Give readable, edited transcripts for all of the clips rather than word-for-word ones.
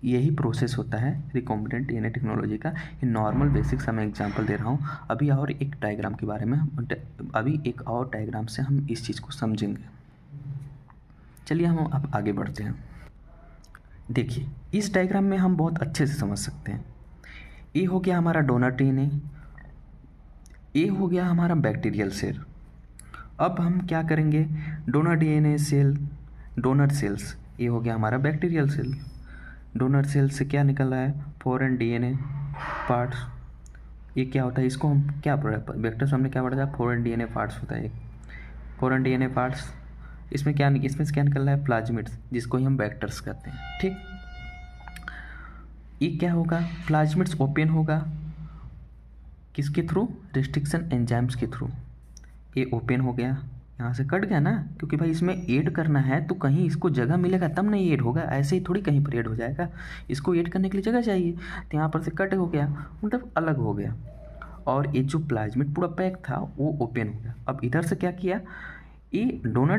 यही प्रोसेस होता है रिकॉम्बिनेंट डीएनए टेक्नोलॉजी का। ये नॉर्मल बेसिक्स मैं एग्जांपल दे रहा हूँ। अभी और एक डायग्राम के बारे में अभी एक और डायग्राम से हम इस चीज़ को समझेंगे। चलिए हम अब आगे बढ़ते हैं। देखिए इस डायग्राम में हम बहुत अच्छे से समझ सकते हैं। ये हो गया हमारा डोनर डीएनए, ये हो गया हमारा बैक्टीरियल सेल। अब हम क्या करेंगे, donor DNA cell, donor cells, ये हो गया हमारा बैक्टीरियल सेल। डोनर सेल से क्या निकल रहा है, फॉरेन डीएनए पार्ट्स। ये क्या होता है, इसको हम क्या पढ़ा, वेक्टर्स हमने क्या पढ़ा था, फॉरेन डीएनए पार्ट्स होता है। फॉरेन डीएनए पार्ट्स, इसमें से क्या निकल रहा है, प्लाज्मिड्स, जिसको ही हम वेक्टर्स कहते हैं। ठीक, ये क्या होगा, प्लाज्मिड्स ओपन होगा किसके थ्रू, रिस्ट्रिक्शन एंजाइम्स के थ्रू। ये ओपन हो गया, यहाँ से कट गया ना, क्योंकि भाई इसमें ऐड करना है तो कहीं इसको जगह मिलेगा तब नहीं ऐड होगा, ऐसे ही थोड़ी कहीं पर ऐड हो जाएगा। इसको ऐड करने के लिए जगह चाहिए, तो यहाँ पर से कट हो गया, मतलब अलग हो गया। और ये जो प्लाज्मिड पूरा पैक था वो ओपन हो गया। अब इधर से क्या किया, ये डोनर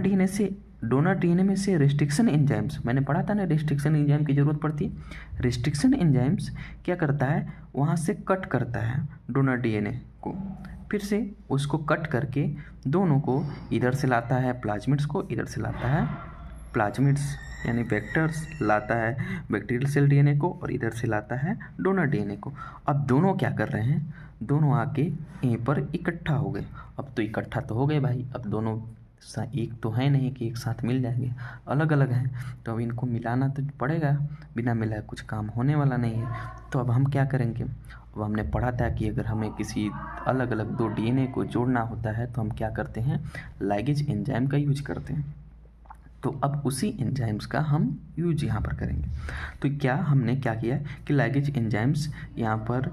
डीएनए में से रिस्ट्रिक्शन एंजाइम्स, मैंने पढ़ा था ना रिस्ट्रिक्शन एंजाइम की ज़रूरत पड़ती है। रिस्ट्रिक्शन एंजाइम्स क्या करता है, वहाँ से कट करता है डोनर डीएनए को, फिर से उसको कट करके दोनों को इधर से लाता है, प्लाज्मिड्स को इधर से लाता है, प्लाज्मिड्स यानी वेक्टर्स लाता है बैक्टीरियल सेल डीएनए को, और इधर से लाता है डोनर डीएनए को। अब दोनों क्या कर रहे हैं, दोनों आके यहीं पर इकट्ठा हो गए। अब तो इकट्ठा तो हो गए भाई, अब दोनों एक तो है नहीं कि एक साथ मिल जाएंगे, अलग अलग हैं, तो अब इनको मिलाना तो पड़ेगा, बिना मिलाए कुछ काम होने वाला नहीं है। तो अब हम क्या करेंगे, अब हमने पढ़ा था कि अगर हमें किसी अलग अलग दो डीएनए को जोड़ना होता है तो हम क्या करते हैं, लाइगेज एंजाइम का यूज करते हैं। तो अब उसी एंजाइम्स का हम यूज यहाँ पर करेंगे। तो क्या हमने क्या किया कि लाइगेज एंजाइम्स यहाँ पर,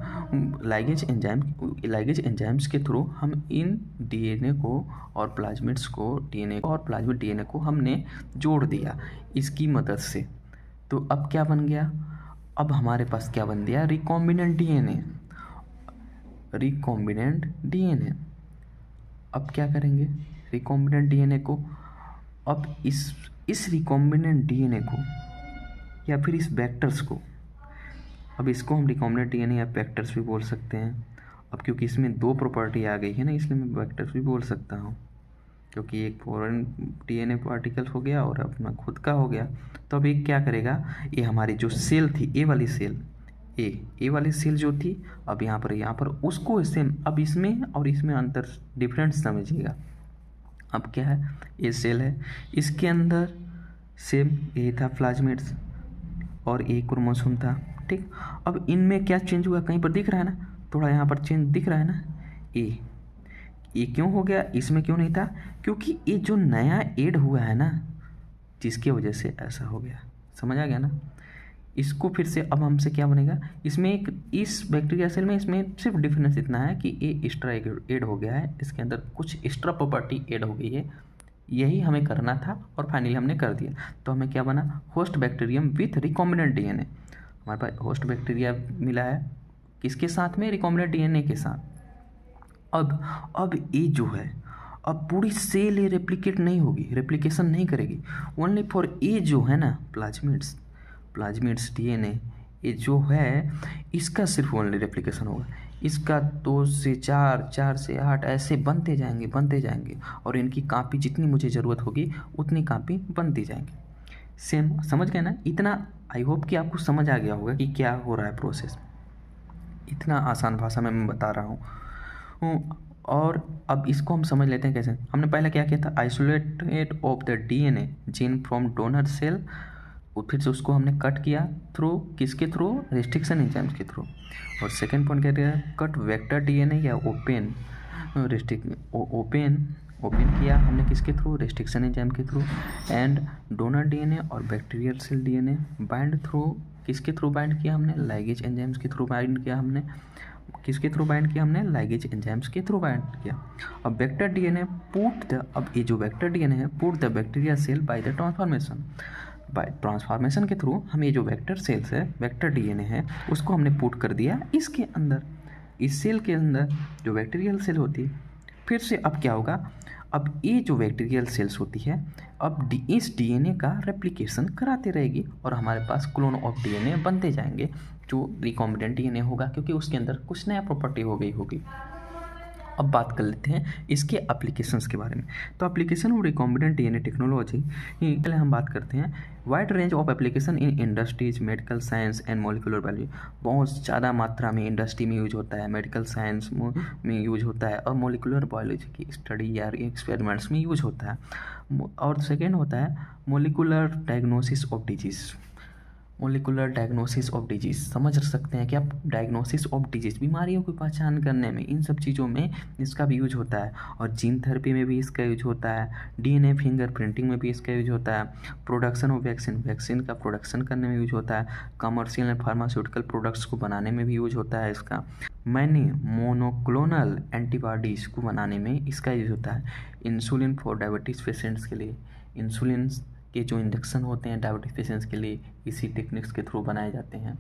लाइगेज एंजाइम्स के थ्रू हम इन डीएनए को और प्लाज्मिड्स को, डीएनए और प्लाज्मिड डीएनए को हमने जोड़ दिया इसकी मदद से। तो अब क्या बन गया, अब हमारे पास क्या बन गया, रिकॉम्बिनेंट डीएनए। रिकॉम्बिनेंट डीएनए, अब क्या करेंगे, रिकॉम्बिनेंट डीएनए को, अब इस रिकॉम्बिनेंट डीएनए को या फिर इस वेक्टर्स को, अब इसको हम रिकॉम्बिनेंट डीएनए या वेक्टर्स भी बोल सकते हैं। अब क्योंकि इसमें दो प्रॉपर्टी आ गई है ना, इसलिए मैं वेक्टर्स भी बोल सकता हूँ, क्योंकि एक फॉरेन डीएनए पार्टिकल हो गया और अपना खुद का हो गया। तो अब ये क्या करेगा, ये हमारी जो सेल थी, ए वाली सेल, ए वाली सेल जो थी, अब यहाँ पर उसको सेम, अब इसमें और इसमें अंतर डिफरेंस समझिएगा। अब क्या है, ये सेल है, इसके अंदर सेम ये था प्लाज्मिड्स और ए क्रोमोसोम था। ठीक, अब इनमें क्या चेंज हुआ, कहीं पर दिख रहा है ना, थोड़ा यहाँ पर चेंज दिख रहा है ना, ये क्यों हो गया, इसमें क्यों नहीं था, क्योंकि ये जो नया ऐड हुआ है ना, जिसकी वजह से ऐसा हो गया। समझ आ गया ना। इसको फिर से अब हमसे क्या बनेगा, इसमें एक, इस बैक्टीरिया सेल में इसमें सिर्फ डिफरेंस इतना है कि ये एक्स्ट्रा ऐड हो गया है, इसके अंदर कुछ एक्स्ट्रा प्रॉपर्टी ऐड हो गई है, यही हमें करना था और फाइनली हमने कर दिया। तो हमें क्या बना, host bacterium with recombinant DNA. हमारे पास होस्ट बैक्टीरिया मिला है किसके साथ में, रिकॉम्बिनेंट डीएनए के साथ। अब ये जो है, अब पूरी सेल ये रेप्लिकेट नहीं होगी, रेप्लिकेशन नहीं करेगी, ओनली फॉर ये जो है ना प्लाज्मिड्स डीएनए, ये जो है इसका सिर्फ ओनली रेप्लिकेशन होगा। इसका 2 से 4, 4 से 8 ऐसे बनते जाएंगे और इनकी कापी जितनी मुझे ज़रूरत होगी उतनी कापी बनती जाएंगी। सेम, समझ गए ना। इतना आई होप कि आपको समझ आ गया होगा कि क्या हो रहा है प्रोसेस। इतना आसान भाषा में मैं बता रहा हूँ। और अब इसको हम समझ लेते हैं कैसे। हमने पहले क्या किया था, isolated of the DNA gene from donor cell, फिर से उसको हमने कट किया थ्रू किसके थ्रू, रिस्ट्रिक्शन एंजाइम्स के थ्रू। और सेकेंड पॉइंट क्या किया, कट वेक्टर डीएनए या ओपन किया हमने किसके थ्रू, रिस्ट्रिक्शन एंजाइम के थ्रू। एंड डोनर डीएनए और bacterial cell DNA bind through किसके थ्रू बाइंड किया हमने, लाइगेज एंजाइम्स के थ्रू बाइंड किया हमने। किसके थ्रू बाइंड किया हमने, लाइगेज एंजाइम्स के थ्रू बाइंड किया। अब वेक्टर डीएनए अब ये जो वेक्टर डीएनए है put the bacteria cell by the transformation के थ्रू हम ये जो वेक्टर सेल्स है, वेक्टर डीएनए है, उसको हमने पुट कर दिया इसके अंदर, इस सेल के अंदर जो बैक्टीरियल सेल होती है। फिर से अब क्या होगा, अब ये जो बैक्टीरियल सेल्स होती है अब इस डीएनए का रेप्लिकेशन कराती रहेगी और हमारे पास क्लोन ऑफ डीएनए बनते जाएंगे जो रिकॉम्बिनेंट डीएनए होगा, क्योंकि उसके अंदर कुछ नया प्रॉपर्टी हो गई होगी। अब बात कर लेते हैं इसके एप्लीकेशंस के बारे में। तो application of recombinant DNA technology, पहले हम बात करते हैं wide range of application in industries, medical science and molecular biology. बहुत ज़्यादा मात्रा में इंडस्ट्री में यूज होता है, मेडिकल साइंस में यूज होता है और मॉलिक्यूलर बायोलॉजी की स्टडी या एक्सपेरिमेंट्स में यूज होता है। और सेकेंड होता है molecular diagnosis of disease. Molecular diagnosis of disease समझ सकते हैं कि आप डायग्नोसिस ऑफ डिजीज़, बीमारियों की पहचान करने में, इन सब चीज़ों में इसका भी यूज होता है। और जीन थेरेपी में भी इसका यूज होता है, डीएनए फिंगर प्रिंटिंग में भी इसका यूज होता है, प्रोडक्शन ऑफ वैक्सीन, वैक्सीन का प्रोडक्शन करने में यूज होता है, कमर्शियल एंड फार्मास्यूटिकल प्रोडक्ट्स को बनाने में भी यूज होता है इसका, मैनी मोनोक्लोनल एंटीबॉडीज़ को बनाने में इसका यूज होता है, इंसुलिन फॉर डायबिटीज़ पेशेंट्स के लिए, इंसुलिन के जो इंजेक्शन होते हैं डायबिटीज पेशेंट्स के लिए इसी टेक्निक्स के थ्रू बनाए जाते हैं।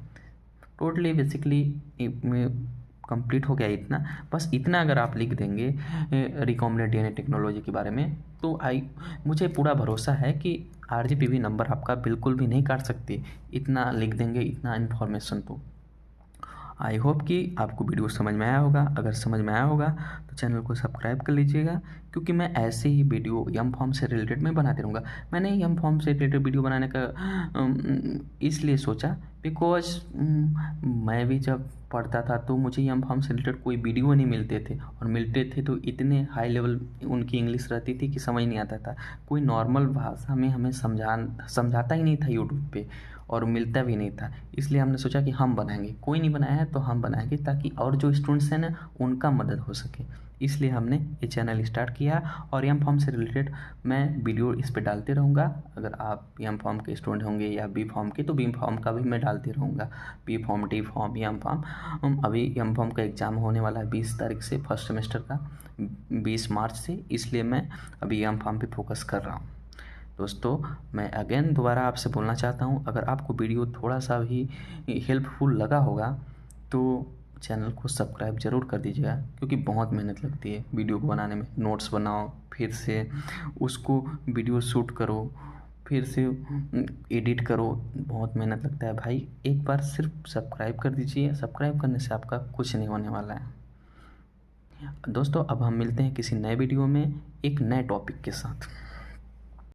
टोटली बेसिकली कंप्लीट हो गया इतना। बस इतना अगर आप लिख देंगे रिकॉम्बिनेंट डीएनए टेक्नोलॉजी के बारे में तो मुझे पूरा भरोसा है कि आरजीपीवी नंबर आपका बिल्कुल भी नहीं काट सकती। इतना लिख देंगे, इतना इन्फॉर्मेशन। तो आई होप कि आपको वीडियो समझ में आया होगा। अगर समझ में आया होगा तो चैनल को सब्सक्राइब कर लीजिएगा, क्योंकि मैं ऐसे ही वीडियो यम फॉर्म से रिलेटेड मैं बनाते रहूँगा। मैंने यम फॉर्म से रिलेटेड वीडियो बनाने का इसलिए सोचा बिकॉज मैं भी जब पढ़ता था तो मुझे यम फॉर्म से रिलेटेड कोई वीडियो नहीं मिलते थे, और मिलते थे तो इतने हाई लेवल उनकी इंग्लिश रहती थी कि समझ नहीं आता था। कोई नॉर्मल भाषा में हमें समझाता ही नहीं था यूट्यूब पे, और मिलता भी नहीं था। इसलिए हमने सोचा कि हम बनाएंगे, कोई नहीं बनाया है तो हम बनाएंगे, ताकि और जो स्टूडेंट्स हैं ना उनका मदद हो सके। इसलिए हमने ये चैनल स्टार्ट किया और एम फॉर्म से रिलेटेड मैं वीडियो इस पे डालते रहूँगा। अगर आप एम फॉर्म के स्टूडेंट होंगे या बी फॉर्म के, तो बी फॉर्म का भी मैं डालते रहूँगा। B form, D form, M form. अभी एम फॉर्म का एग्ज़ाम होने वाला है 20 तारीख से, फर्स्ट सेमेस्टर का 20 मार्च से, इसलिए मैं अभी एम फॉर्म पे फोकस कर रहा हूँ। दोस्तों, मैं अगेन दोबारा आपसे बोलना चाहता हूँ, अगर आपको वीडियो थोड़ा सा भी हेल्पफुल लगा होगा तो चैनल को सब्सक्राइब ज़रूर कर दीजिएगा, क्योंकि बहुत मेहनत लगती है वीडियो को बनाने में। नोट्स बनाओ, फिर से उसको वीडियो शूट करो, फिर से एडिट करो, बहुत मेहनत लगता है भाई। एक बार सिर्फ सब्सक्राइब कर दीजिए। सब्सक्राइब करने से आपका कुछ नहीं होने वाला है। दोस्तों, अब हम मिलते हैं किसी नए वीडियो में एक नए टॉपिक के साथ।